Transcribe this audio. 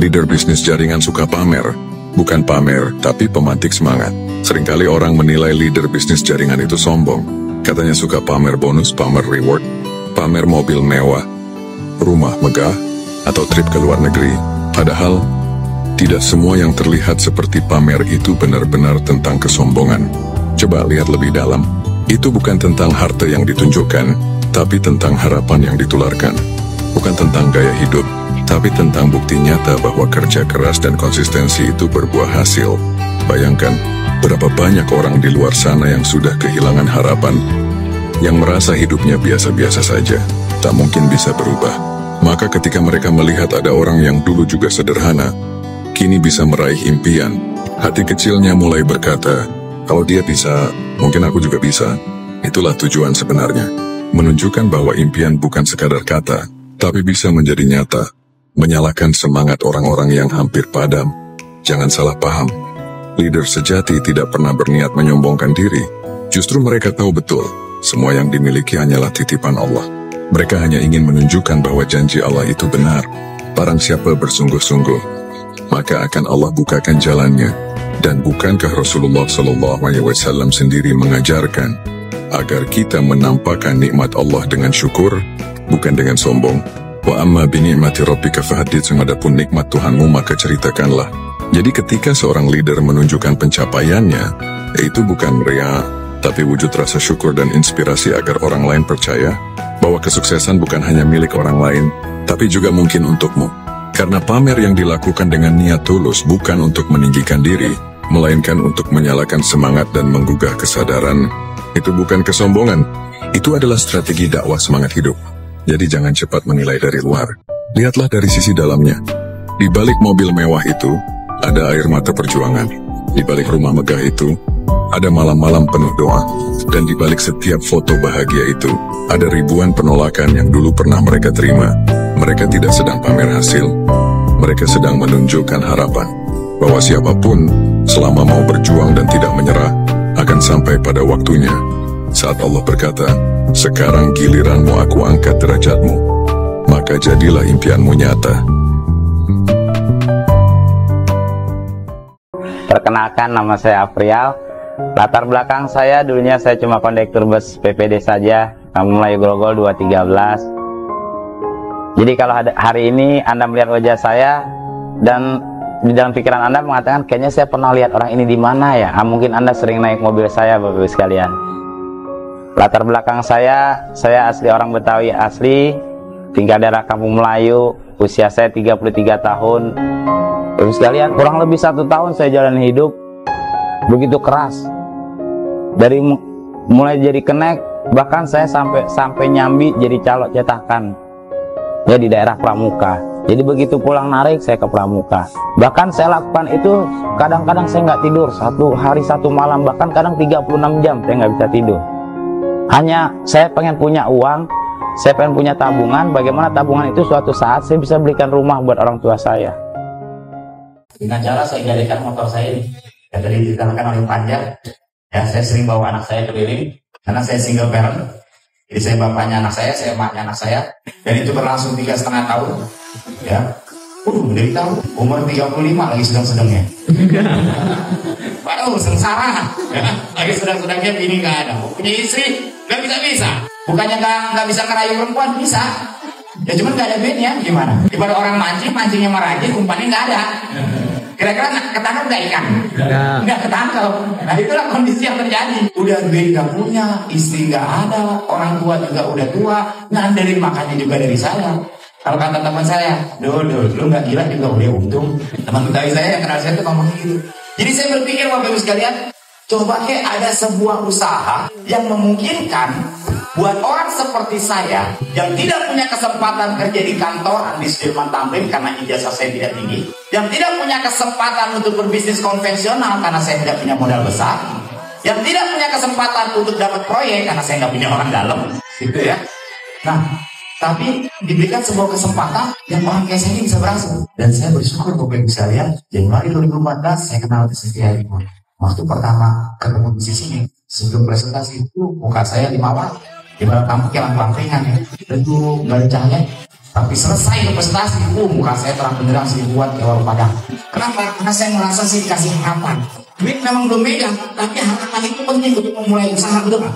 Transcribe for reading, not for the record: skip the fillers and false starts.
Leader bisnis jaringan suka pamer. Bukan pamer, tapi pemantik semangat. Seringkali orang menilai leader bisnis jaringan itu sombong. Katanya suka pamer bonus, pamer reward, pamer mobil mewah, rumah megah, atau trip ke luar negeri. Padahal, tidak semua yang terlihat seperti pamer itu benar-benar tentang kesombongan. Coba lihat lebih dalam. Itu bukan tentang harta yang ditunjukkan, tapi tentang harapan yang ditularkan. Bukan tentang gaya hidup, tapi tentang bukti nyata bahwa kerja keras dan konsistensi itu berbuah hasil. Bayangkan, berapa banyak orang di luar sana yang sudah kehilangan harapan, yang merasa hidupnya biasa-biasa saja, tak mungkin bisa berubah. Maka ketika mereka melihat ada orang yang dulu juga sederhana, kini bisa meraih impian, hati kecilnya mulai berkata, kalau dia bisa, mungkin aku juga bisa. Itulah tujuan sebenarnya, menunjukkan bahwa impian bukan sekadar kata, tapi bisa menjadi nyata, menyalakan semangat orang-orang yang hampir padam. Jangan salah paham, leader sejati tidak pernah berniat menyombongkan diri. Justru mereka tahu betul, semua yang dimiliki hanyalah titipan Allah. Mereka hanya ingin menunjukkan bahwa janji Allah itu benar. Barang siapa bersungguh-sungguh, maka akan Allah bukakan jalannya. Dan bukankah Rasulullah SAW sendiri mengajarkan agar kita menampakkan nikmat Allah dengan syukur, bukan dengan sombong? Wa amma binikmati rabbika fahaddits, adapun nikmat Tuhanmu maka ceritakanlah. Jadi ketika seorang leader menunjukkan pencapaiannya, itu bukan ria, tapi wujud rasa syukur dan inspirasi agar orang lain percaya bahwa kesuksesan bukan hanya milik orang lain, tapi juga mungkin untukmu. Karena pamer yang dilakukan dengan niat tulus bukan untuk meninggikan diri, melainkan untuk menyalakan semangat dan menggugah kesadaran. Itu bukan kesombongan, itu adalah strategi dakwah semangat hidup. Jadi jangan cepat menilai dari luar. Lihatlah dari sisi dalamnya. Di balik mobil mewah itu, ada air mata perjuangan. Di balik rumah megah itu, ada malam-malam penuh doa. Dan di balik setiap foto bahagia itu, ada ribuan penolakan yang dulu pernah mereka terima. Mereka tidak sedang pamer hasil. Mereka sedang menunjukkan harapan bahwa siapapun, selama mau berjuang dan tidak menyerah, akan sampai pada waktunya. Saat Allah berkata, sekarang giliranmu aku angkat derajatmu, maka jadilah impianmu nyata. Perkenalkan, nama saya Afrial. Latar belakang saya, dulunya saya cuma kondektur bus PPD saja, Kampung Melayu Grogol 213. Jadi kalau hari ini Anda melihat wajah saya, dan di dalam pikiran Anda mengatakan, kayaknya saya pernah lihat orang ini di mana ya? Mungkin Anda sering naik mobil saya, Bapak-Ibu sekalian. Latar belakang saya asli orang Betawi asli, tinggal daerah Kampung Melayu, usia saya 33 tahun. Bapak-Ibu sekalian, kurang lebih 1 tahun saya jalani hidup begitu keras. Dari mulai jadi kenek, bahkan saya sampai nyambi jadi calok cetakan ya di daerah Pramuka. Jadi begitu pulang narik, saya ke Pramuka. Bahkan saya lakukan itu, kadang-kadang saya nggak tidur, 1 hari 1 malam, bahkan kadang 36 jam saya nggak bisa tidur. Hanya saya pengen punya uang, saya pengen punya tabungan. Bagaimana tabungan itu suatu saat saya bisa belikan rumah buat orang tua saya. Dengan cara saya gadaikan motor saya ini, yang tadi diceritakan oleh Panjar. Ya, saya sering bawa anak saya keliling, karena saya single parent. Jadi saya bapaknya anak saya emaknya anak saya. Dan itu berlangsung 3,5 tahun. Ya, dari tahun umur 35 lagi sedang-sedangnya. Waduh, sengsara. Ya, lagi sedang-sedangnya bini nggak ada. Punya istri nggak bisa. Bukannya nggak bisa ngerayu perempuan, bisa. Ya cuman nggak ada bedanya, gimana? Daripada orang mancingnya merajin, umpannya nggak ada. Kira-kira ketangkap nggak ikan? Nggak ketangkap. Nah itulah kondisi yang terjadi. Udah duit nggak punya, istri nggak ada, orang tua juga udah tua, ngandelin makannya juga dari saya. Kalau kata teman saya, lu nggak gila juga udah untung. Teman Betawi saya yang kenal saya tuh ngomong gitu. Jadi saya berpikir, Bapak-Ibu sekalian, coba ada sebuah usaha yang memungkinkan buat orang seperti saya yang tidak punya kesempatan kerja di kantoran di Sudirman Tamrin karena ijazah saya tidak tinggi, yang tidak punya kesempatan untuk berbisnis konvensional karena saya tidak punya modal besar, yang tidak punya kesempatan untuk dapat proyek karena saya nggak punya orang dalam, gitu ya. Nah, tapi diberikan sebuah kesempatan yang orang kayak saya ini bisa berhasil. Dan saya bersyukur, Bapak-Ibu sekalian, Januari 2014 saya kenal Siti Harimun. Waktu pertama ketemu di sini, sebelum presentasi itu muka saya 5 watt, ibarat kamu kilang pangkringan ya, tentu nggak ada cahaya. Tapi selesai prestasi, muka saya terang benderang seribuan kayak orang Padang. Kenapa? Karena saya merasa saya dikasih harapan. Duit memang belum megang, tapi harapan itu penting untuk memulai usaha ke depan.